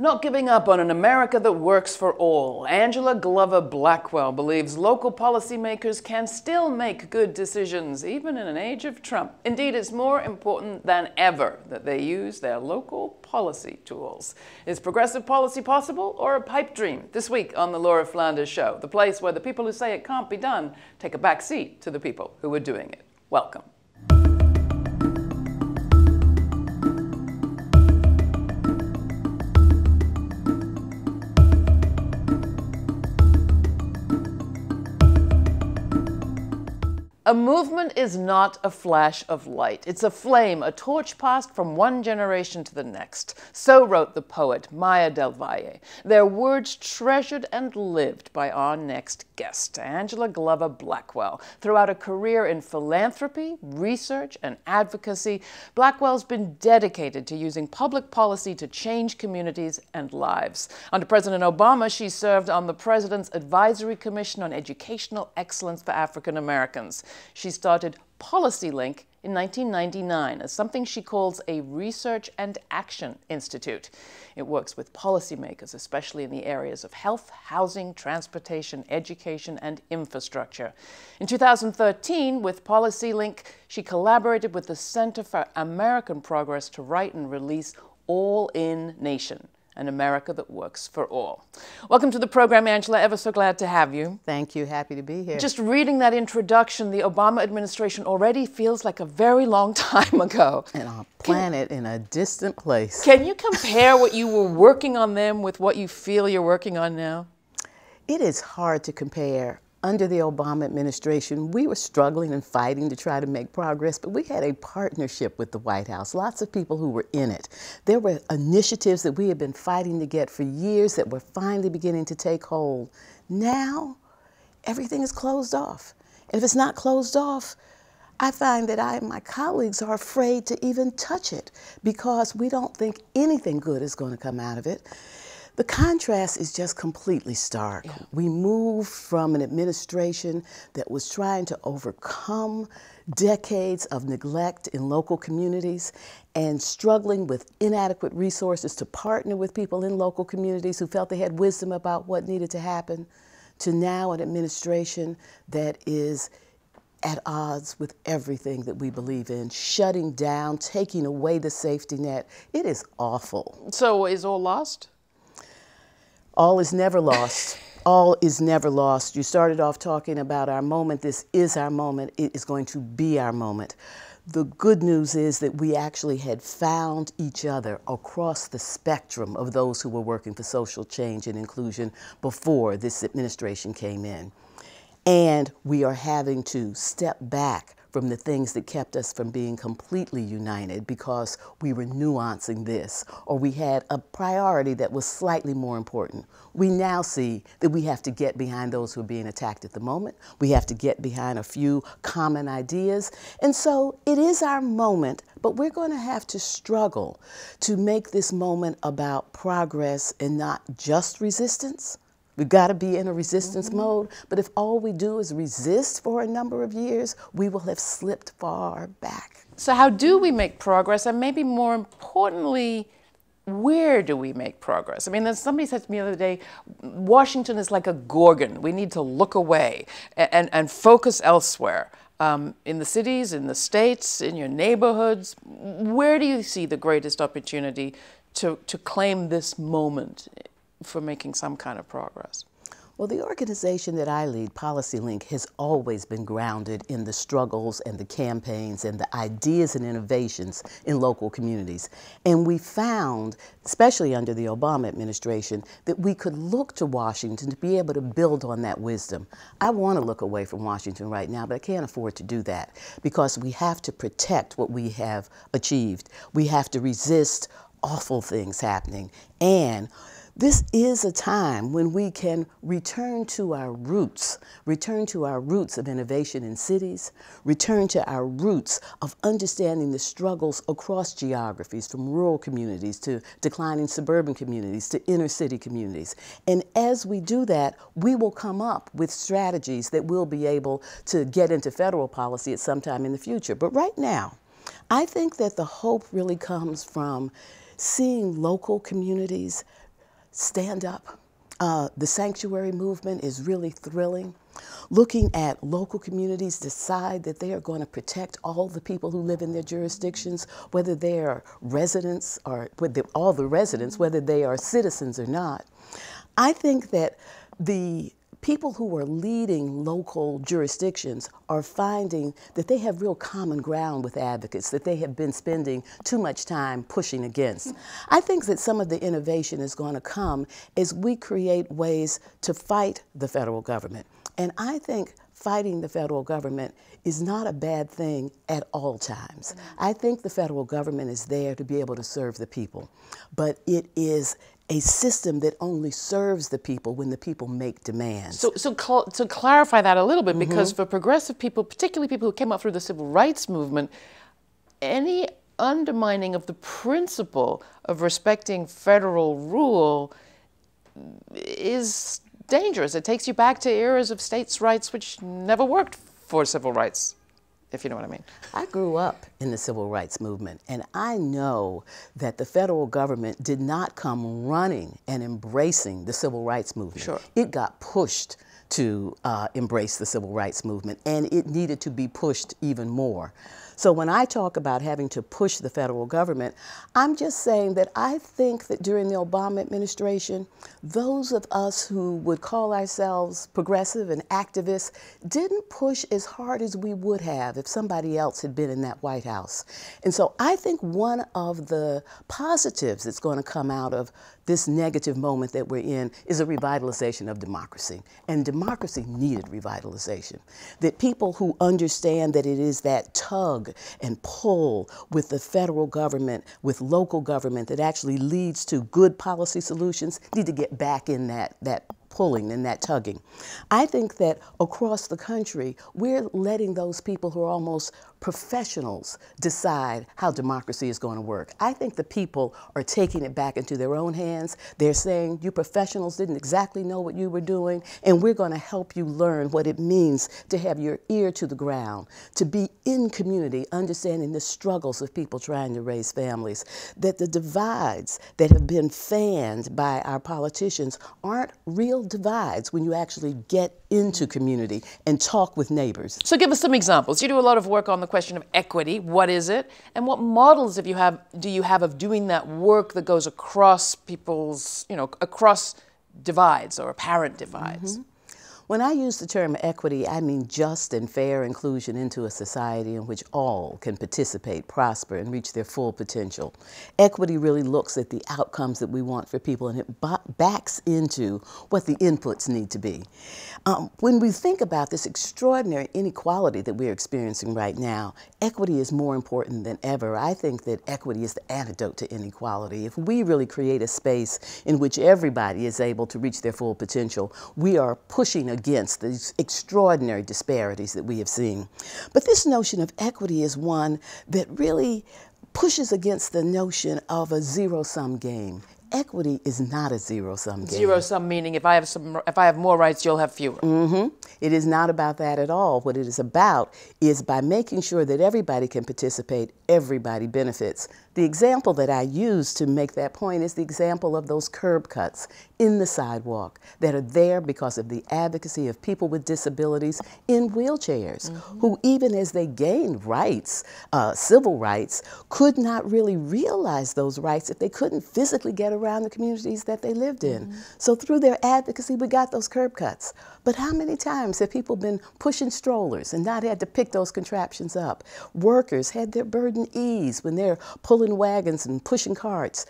Not giving up on an America that works for all. Angela Glover Blackwell believes local policymakers can still make good decisions, even in an age of Trump. Indeed, it's more important than ever that they use their local policy tools. Is progressive policy possible or a pipe dream? This week on the Laura Flanders Show, the place where the people who say it can't be done take a back seat to the people who are doing it. Welcome. A movement is not a flash of light. It's a flame, a torch passed from one generation to the next. So wrote the poet Maya Del Valle. Their words treasured and lived by our next guest, Angela Glover Blackwell. Throughout a career in philanthropy, research, and advocacy, Blackwell's been dedicated to using public policy to change communities and lives. Under President Obama, she served on the President's Advisory Commission on Educational Excellence for African Americans. She started PolicyLink in 1999 as something she calls a research and action institute. It works with policymakers, especially in the areas of health, housing, transportation, education, and infrastructure. In 2013, with PolicyLink, she collaborated with the Center for American Progress to write and release All In Nation, an America that works for all. Welcome to the program, Angela. Ever so glad to have you. Thank you. Happy to be here. Just reading that introduction, the Obama administration already feels like a very long time ago. And our planet in a distant place. Can you compare what you were working on then with what you feel you're working on now? It is hard to compare. Under the Obama administration, we were struggling and fighting to try to make progress, but we had a partnership with the White House, lots of people who were in it. There were initiatives that we had been fighting to get for years that were finally beginning to take hold. Now, everything is closed off. And if it's not closed off, I find that I and my colleagues are afraid to even touch it because we don't think anything good is going to come out of it. The contrast is just completely stark. Yeah. We moved from an administration that was trying to overcome decades of neglect in local communities and struggling with inadequate resources to partner with people in local communities who felt they had wisdom about what needed to happen, to now an administration that is at odds with everything that we believe in, shutting down, taking away the safety net. It is awful. So is all lost? All is never lost. All is never lost. You started off talking about our moment. This is our moment. It is going to be our moment. The good news is that we actually had found each other across the spectrum of those who were working for social change and inclusion before this administration came in. And we are having to step back from the things that kept us from being completely united because we were nuancing this, or we had a priority that was slightly more important. We now see that we have to get behind those who are being attacked at the moment. We have to get behind a few common ideas. And so it is our moment, but we're going to have to struggle to make this moment about progress and not just resistance. We've got to be in a resistance mode, but if all we do is resist for a number of years, we will have slipped far back. So how do we make progress, and maybe more importantly, where do we make progress? I mean, somebody said to me the other day, Washington is like a gorgon. We need to look away and focus elsewhere. In the cities, in the states, in your neighborhoods, where do you see the greatest opportunity to claim this moment for making some kind of progress? Well, the organization that I lead, PolicyLink, has always been grounded in the struggles and the campaigns and the ideas and innovations in local communities. And we found, especially under the Obama administration, that we could look to Washington to be able to build on that wisdom. I want to look away from Washington right now, but I can't afford to do that because we have to protect what we have achieved. We have to resist awful things happening. And this is a time when we can return to our roots of innovation in cities, return to our roots of understanding the struggles across geographies, from rural communities to declining suburban communities to inner city communities. And as we do that, we will come up with strategies that we'll be able to get into federal policy at some time in the future. But right now, I think that the hope really comes from seeing local communities stand up. The sanctuary movement is really thrilling. Looking at local communities decide that they are going to protect all the people who live in their jurisdictions, whether they are residents or all the residents, whether they are citizens or not. I think that the people who are leading local jurisdictions are finding that they have real common ground with advocates that they have been spending too much time pushing against. I think that some of the innovation is going to come as we create ways to fight the federal government. And I think fighting the federal government is not a bad thing at all times. I think the federal government is there to be able to serve the people, but it is a system that only serves the people when the people make demands. So clarify that a little bit, because for progressive people, particularly people who came up through the civil rights movement, any undermining of the principle of respecting federal rule is dangerous. It takes you back to eras of states' rights which never worked for civil rights, if you know what I mean. I grew up in the civil rights movement, and I know that the federal government did not come running and embracing the civil rights movement. Sure. It got pushed to embrace the civil rights movement, and it needed to be pushed even more. So when I talk about having to push the federal government, I'm just saying that I think that during the Obama administration, those of us who would call ourselves progressive and activists didn't push as hard as we would have if somebody else had been in that White House. And so I think one of the positives that's going to come out of this negative moment that we're in is a revitalization of democracy. And democracy needed revitalization. That people who understand that it is that tug and pull with the federal government, with local government, that actually leads to good policy solutions need to get back in that pulling and that tugging. I think that across the country, we're letting those people who are almost professionals decide how democracy is going to work. I think the people are taking it back into their own hands. They're saying, you professionals didn't exactly know what you were doing, and we're going to help you learn what it means to have your ear to the ground, to be in community, understanding the struggles of people trying to raise families, that the divides that have been fanned by our politicians aren't real divides when you actually get into community and talk with neighbors. So give us some examples. You do a lot of work on the question of equity. What is it? And what models do you have of doing that work that goes across people's, across divides or apparent divides? When I use the term equity, I mean just and fair inclusion into a society in which all can participate, prosper, and reach their full potential. Equity really looks at the outcomes that we want for people, and it backs into what the inputs need to be. When we think about this extraordinary inequality that we're experiencing right now, equity is more important than ever. I think that equity is the antidote to inequality. If we really create a space in which everybody is able to reach their full potential, we are pushing against these extraordinary disparities that we have seen. But this notion of equity is one that really pushes against the notion of a zero-sum game. Equity is not a zero-sum game. Zero-sum meaning if I have more rights, you'll have fewer. It is not about that at all. What it is about is by making sure that everybody can participate, everybody benefits. The example that I use to make that point is the example of those curb cuts in the sidewalk that are there because of the advocacy of people with disabilities in wheelchairs, who even as they gained rights, civil rights, could not really realize those rights if they couldn't physically get around the communities that they lived in. So through their advocacy, we got those curb cuts. But how many times have people been pushing strollers and not had to pick those contraptions up? Workers had their burden eased when they're pulling wagons and pushing carts.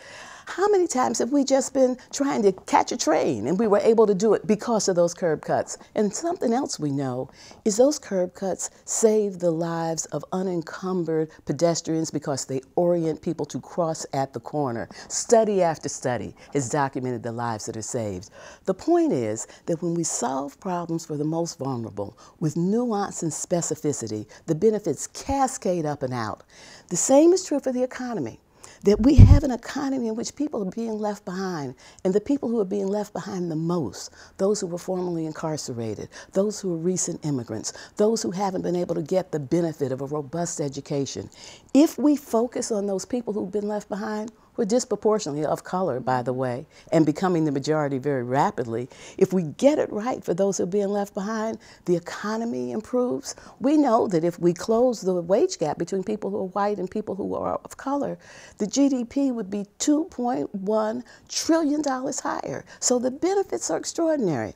How many times have we just been trying to catch a train and we were able to do it because of those curb cuts? And something else we know is those curb cuts save the lives of unencumbered pedestrians because they orient people to cross at the corner. Study after study has documented the lives that are saved. The point is that when we solve problems for the most vulnerable with nuance and specificity, the benefits cascade up and out. The same is true for the economy. That we have an economy in which people are being left behind, and the people who are being left behind the most, those who were formerly incarcerated, those who are recent immigrants, those who haven't been able to get the benefit of a robust education. If we focus on those people who've been left behind, who are disproportionately of color, by the way, and becoming the majority very rapidly, if we get it right for those who are being left behind, the economy improves. We know that if we close the wage gap between people who are white and people who are of color, the GDP would be $2.1 trillion higher. So the benefits are extraordinary.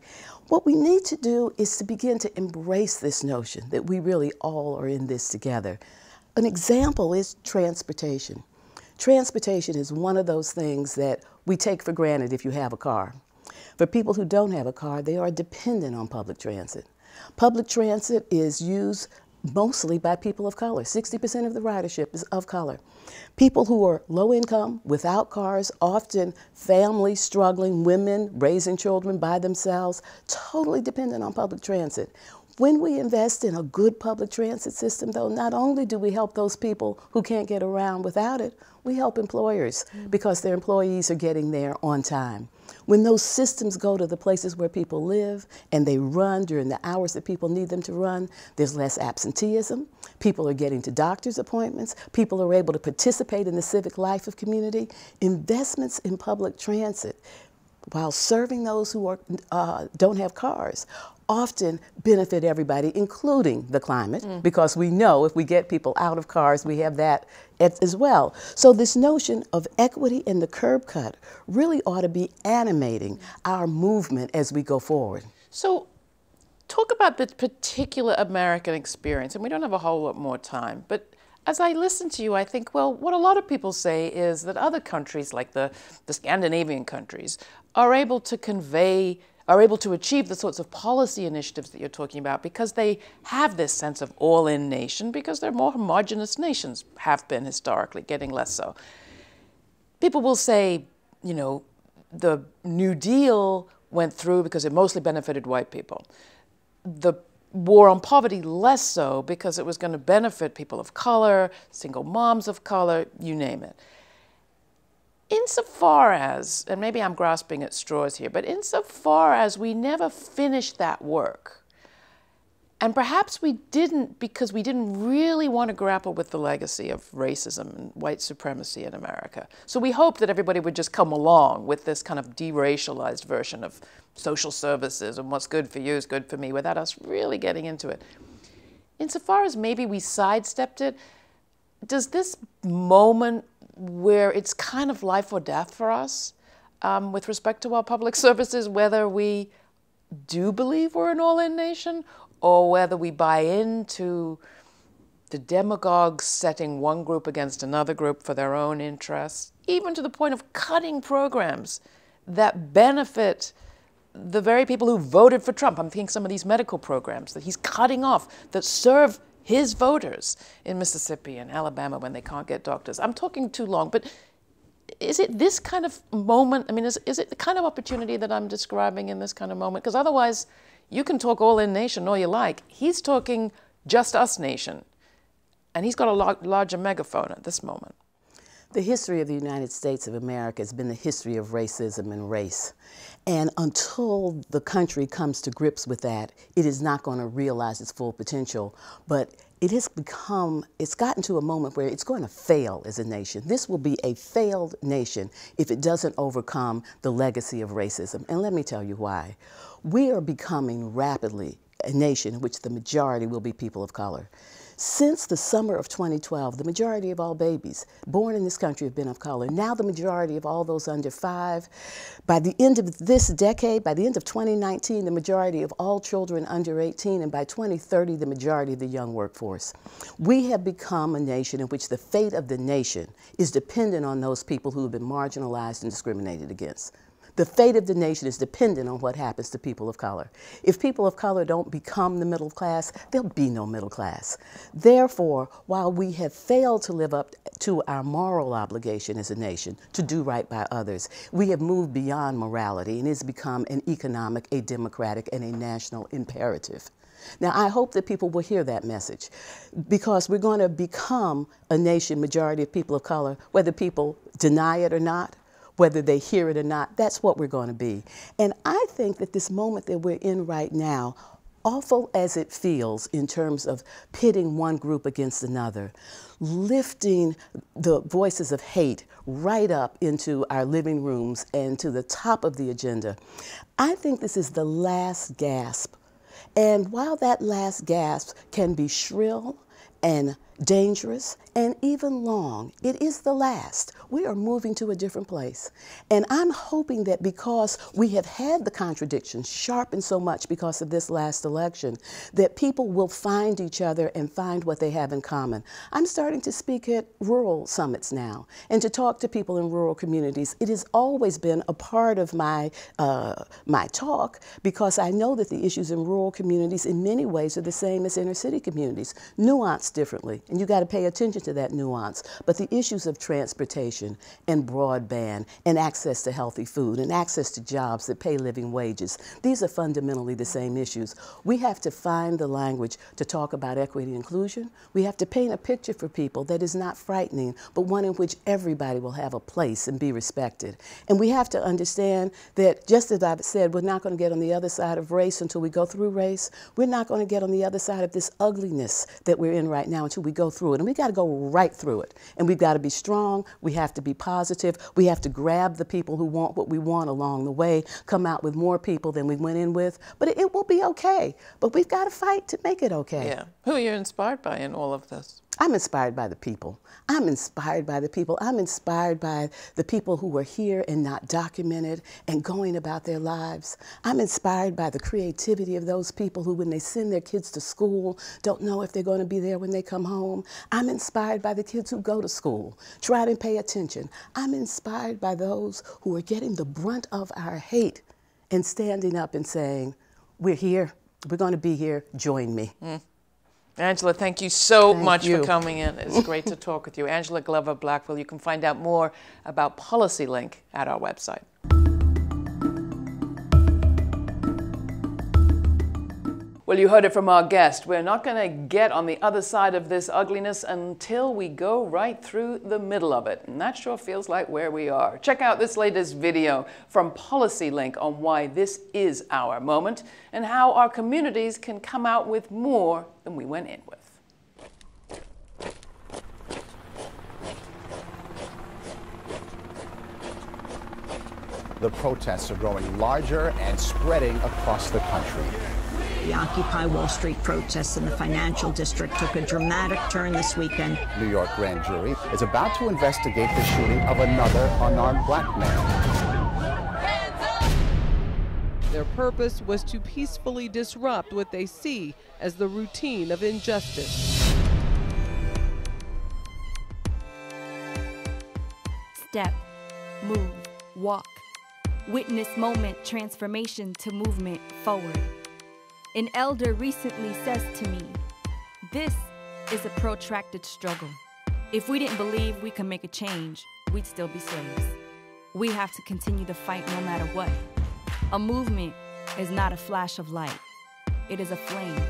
What we need to do is to begin to embrace this notion that we really all are in this together. An example is transportation. Transportation is one of those things that we take for granted if you have a car. For people who don't have a car, they are dependent on public transit. Public transit is used mostly by people of color. 60% of the ridership is of color. People who are low income, without cars, often families struggling, women raising children by themselves, totally dependent on public transit. When we invest in a good public transit system, though, not only do we help those people who can't get around without it, we help employers because their employees are getting there on time. When those systems go to the places where people live and they run during the hours that people need them to run, there's less absenteeism. People are getting to doctor's appointments. People are able to participate in the civic life of community. Investments in public transit, while serving those who don't have cars, often benefit everybody, including the climate, because we know if we get people out of cars, we have that as well. So this notion of equity and the curb cut really ought to be animating our movement as we go forward. So talk about the particular American experience, and we don't have a whole lot more time, but as I listen to you, I think, well, what a lot of people say is that other countries, like the Scandinavian countries, are able to achieve the sorts of policy initiatives that you're talking about because they have this sense of all-in nation, because they're more homogenous nations, have been historically, getting less so. People will say, you know, the New Deal went through because it mostly benefited white people. The war on poverty less so because it was going to benefit people of color, single moms of color, you name it. Insofar as, and maybe I'm grasping at straws here, but insofar as we never finished that work, and perhaps we didn't because we didn't really want to grapple with the legacy of racism and white supremacy in America. So we hoped that everybody would just come along with this kind of deracialized version of social services and what's good for you is good for me without us really getting into it. Insofar as maybe we sidestepped it, does this moment where it's kind of life or death for us with respect to our public services, whether we do believe we're an all-in nation or whether we buy into the demagogues setting one group against another group for their own interests, even to the point of cutting programs that benefit the very people who voted for Trump. I'm thinking some of these medical programs that he's cutting off that serve his voters in Mississippi and Alabama when they can't get doctors. I'm talking too long, but is it this kind of moment? I mean, is it the kind of opportunity that I'm describing in this kind of moment? Because otherwise, you can talk all in nation all you like. He's talking just us nation, and he's got a larger megaphone at this moment. The history of the United States of America has been the history of racism and race. And until the country comes to grips with that, it is not going to realize its full potential. But it's gotten to a moment where it's going to fail as a nation. This will be a failed nation if it doesn't overcome the legacy of racism. And let me tell you why. We are becoming rapidly a nation in which the majority will be people of color. Since the summer of 2012, the majority of all babies born in this country have been of color. Now the majority of all those under 5. By the end of this decade, by the end of 2019, the majority of all children under 18, and by 2030, the majority of the young workforce. We have become a nation in which the fate of the nation is dependent on those people who have been marginalized and discriminated against. The fate of the nation is dependent on what happens to people of color. If people of color don't become the middle class, there'll be no middle class. Therefore, while we have failed to live up to our moral obligation as a nation to do right by others, we have moved beyond morality and it's become an economic, a democratic, and a national imperative. Now, I hope that people will hear that message because we're going to become a nation, majority of people of color, whether people deny it or not, whether they hear it or not, that's what we're going to be. And I think that this moment that we're in right now awful as it feels in terms of pitting one group against another, lifting the voices of hate right up into our living rooms and to the top of the agenda, I think this is the last gasp. And while that last gasp can be shrill and dangerous and even long, it is the last. We are moving to a different place. And I'm hoping that because we have had the contradictions sharpened so much because of this last election, that people will find each other and find what they have in common. I'm starting to speak at rural summits now and to talk to people in rural communities. It has always been a part of my talk because I know that the issues in rural communities in many ways are the same as inner city communities, nuanced differently. And you got to pay attention to that nuance. But the issues of transportation and broadband and access to healthy food and access to jobs that pay living wages, these are fundamentally the same issues. We have to find the language to talk about equity and inclusion. We have to paint a picture for people that is not frightening, but one in which everybody will have a place and be respected. And we have to understand that, just as I've said, we're not going to get on the other side of race until we go through race. We're not going to get on the other side of this ugliness that we're in right now until we go through it. And we got to go right through it. And we've got to be strong. We have to be positive. We have to grab the people who want what we want along the way, come out with more people than we went in with. But it will be okay. But we've got to fight to make it okay. Yeah. Who are you inspired by in all of this? I'm inspired by the people. I'm inspired by the people. I'm inspired by the people who were here and not documented and going about their lives. I'm inspired by the creativity of those people who, when they send their kids to school, don't know if they're going to be there when they come home. I'm inspired by the kids who go to school, try to pay attention. I'm inspired by those who are getting the brunt of our hate and standing up and saying, we're here, we're going to be here, join me. Angela, thank you so much for coming in. It's great to talk with you. Angela Glover Blackwell. You can find out more about PolicyLink at our website. Well, you heard it from our guest. We're not going to get on the other side of this ugliness until we go right through the middle of it. And that sure feels like where we are. Check out this latest video from PolicyLink on why this is our moment and how our communities can come out with more than we went in with. The protests are growing larger and spreading across the country. The Occupy Wall Street protests in the financial district took a dramatic turn this weekend. New York grand jury is about to investigate the shooting of another unarmed black man. Their purpose was to peacefully disrupt what they see as the routine of injustice. Step, move, walk. Witness moment transformation to movement forward. An elder recently says to me, this is a protracted struggle. If we didn't believe we could make a change, we'd still be slaves. We have to continue to fight no matter what. A movement is not a flash of light. It is a flame,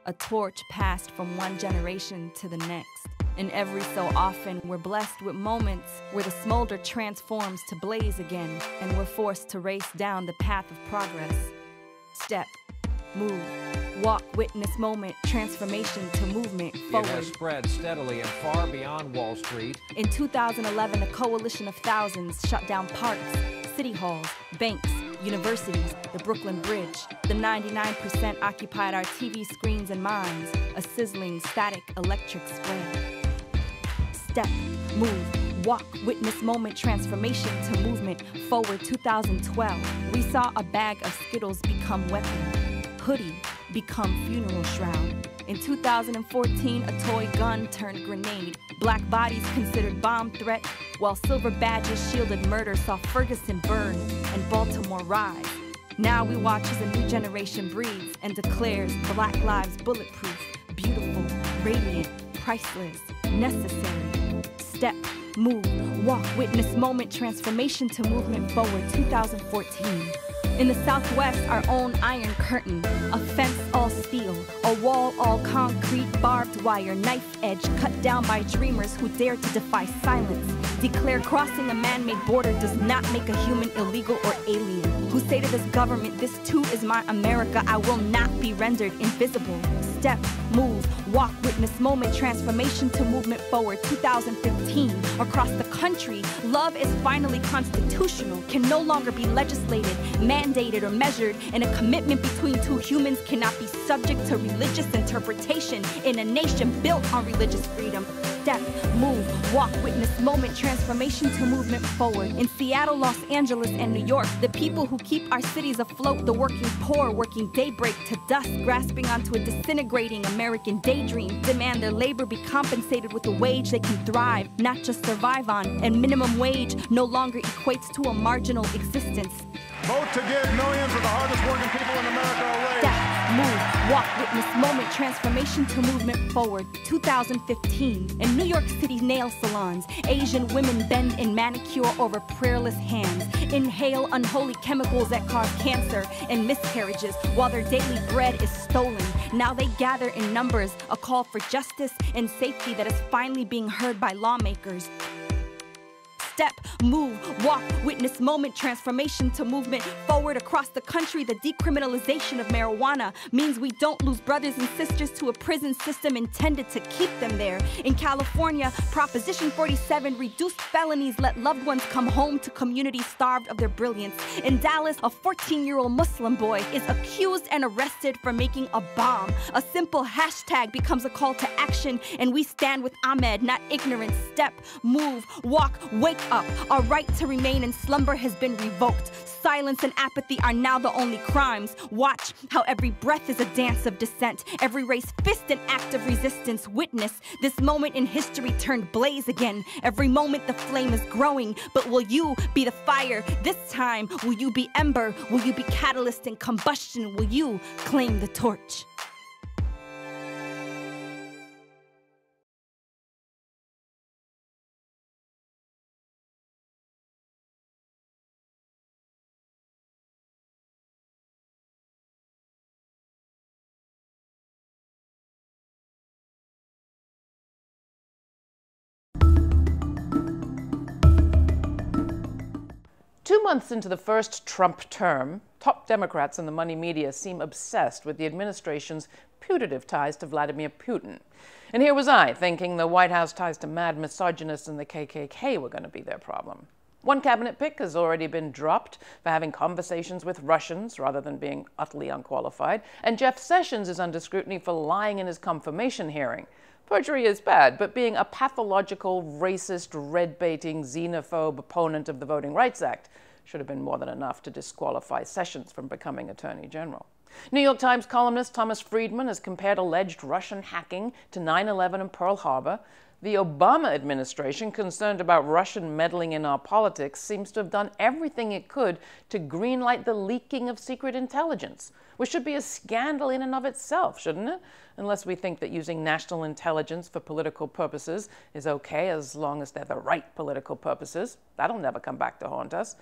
a torch passed from one generation to the next. And every so often, we're blessed with moments where the smolder transforms to blaze again, and we're forced to race down the path of progress. Step, move, walk, witness moment, transformation to movement forward. It has spread steadily and far beyond Wall Street. In 2011, a coalition of thousands shut down parks, city halls, banks, universities, the Brooklyn Bridge. The 99% occupied our TV screens and minds, a sizzling, static, electric spread. Step, move, walk, witness moment, transformation to movement forward. 2012, we saw a bag of Skittles become weapon, hoodie become funeral shroud. In 2014, a toy gun turned grenade, black bodies considered bomb threat, while silver badges shielded murder saw Ferguson burn and Baltimore rise. Now we watch as a new generation breathes and declares Black lives bulletproof, beautiful, radiant, priceless, necessary. Step, move, walk, witness moment, transformation to movement forward. 2014. In the Southwest, our own Iron Curtain, a fence all steel, a wall all concrete, barbed wire, knife edge, cut down by dreamers who dare to defy silence. Declare crossing a man-made border does not make a human illegal or alien. Who say to this government, this too is my America, I will not be rendered invisible. Step, move, walk, witness, moment, transformation to movement forward, 2015. Across the country, love is finally constitutional, can no longer be legislated, mandated, or measured, and a commitment between two humans cannot be subject to religious interpretation in a nation built on religious freedom. Step, move, walk, witness, moment, transformation to movement forward. In Seattle, Los Angeles, and New York, the people who keep our cities afloat, the working poor, working daybreak to dusk, grasping onto a disintegrating American daydream, demand their labor be compensated with a wage they can thrive, not just survive on, and minimum wage no longer equates to a marginal existence. Vote to give millions of the hardest working people in America a raise. Step, move, walk, witness, moment, transformation to movement forward, 2015. In New York City nail salons, Asian women bend in manicure over prayerless hands, inhale unholy chemicals that cause cancer and miscarriages while their daily bread is stolen. Now they gather in numbers, a call for justice and safety that is finally being heard by lawmakers. Step, move, walk, witness, moment, transformation to movement forward across the country. The decriminalization of marijuana means we don't lose brothers and sisters to a prison system intended to keep them there. In California, Proposition 47 reduced felonies, let loved ones come home to communities starved of their brilliance. In Dallas, a 14-year-old Muslim boy is accused and arrested for making a bomb. A simple hashtag becomes a call to action, and we stand with Ahmed, not ignorance. Step, move, walk, wake up. Our right to remain in slumber has been revoked. Silence and apathy are now the only crimes. Watch how every breath is a dance of dissent, every raised fist an act of resistance. Witness this moment in history turned blaze again. Every moment the flame is growing, but will you be the fire? This time, will you be ember? Will you be catalyst in combustion? Will you claim the torch? Two months into the first Trump term, top Democrats and the money media seem obsessed with the administration's putative ties to Vladimir Putin. And here was I, thinking the White House ties to mad misogynists and the KKK were going to be their problem. One cabinet pick has already been dropped for having conversations with Russians rather than being utterly unqualified, and Jeff Sessions is under scrutiny for lying in his confirmation hearing. Perjury is bad, but being a pathological, racist, red-baiting, xenophobe opponent of the Voting Rights Act should have been more than enough to disqualify Sessions from becoming Attorney General. New York Times columnist Thomas Friedman has compared alleged Russian hacking to 9/11 and Pearl Harbor. The Obama administration, concerned about Russian meddling in our politics, seems to have done everything it could to greenlight the leaking of secret intelligence, which should be a scandal in and of itself, shouldn't it? Unless we think that using national intelligence for political purposes is okay as long as they're the right political purposes. That'll never come back to haunt us.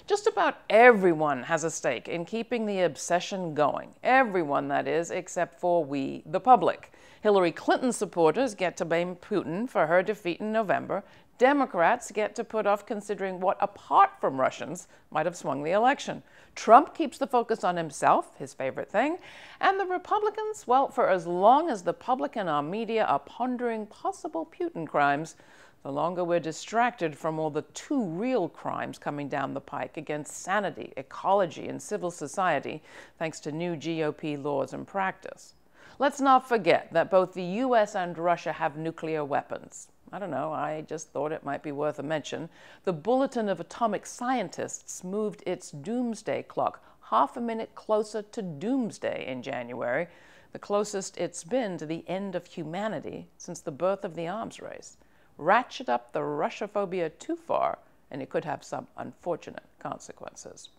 Just about everyone has a stake in keeping the obsession going. Everyone, that is, except for we, the public. Hillary Clinton supporters get to blame Putin for her defeat in November. Democrats get to put off considering what, apart from Russians, might have swung the election. Trump keeps the focus on himself, his favorite thing, and the Republicans, well, for as long as the public and our media are pondering possible Putin crimes, the longer we're distracted from all the too real crimes coming down the pike against sanity, ecology, and civil society, thanks to new GOP laws and practice. Let's not forget that both the US and Russia have nuclear weapons. I don't know, I just thought it might be worth a mention. The Bulletin of Atomic Scientists moved its doomsday clock half a minute closer to doomsday in January, the closest it's been to the end of humanity since the birth of the arms race. Ratchet up the Russophobia too far, and it could have some unfortunate consequences.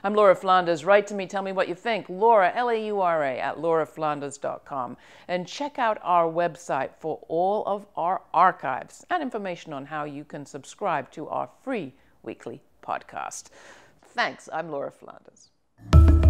I'm Laura Flanders. Write to me, tell me what you think. Laura, L-A-U-R-A, at lauraflanders.com. And check out our website for all of our archives and information on how you can subscribe to our free weekly podcast. Thanks. I'm Laura Flanders. it.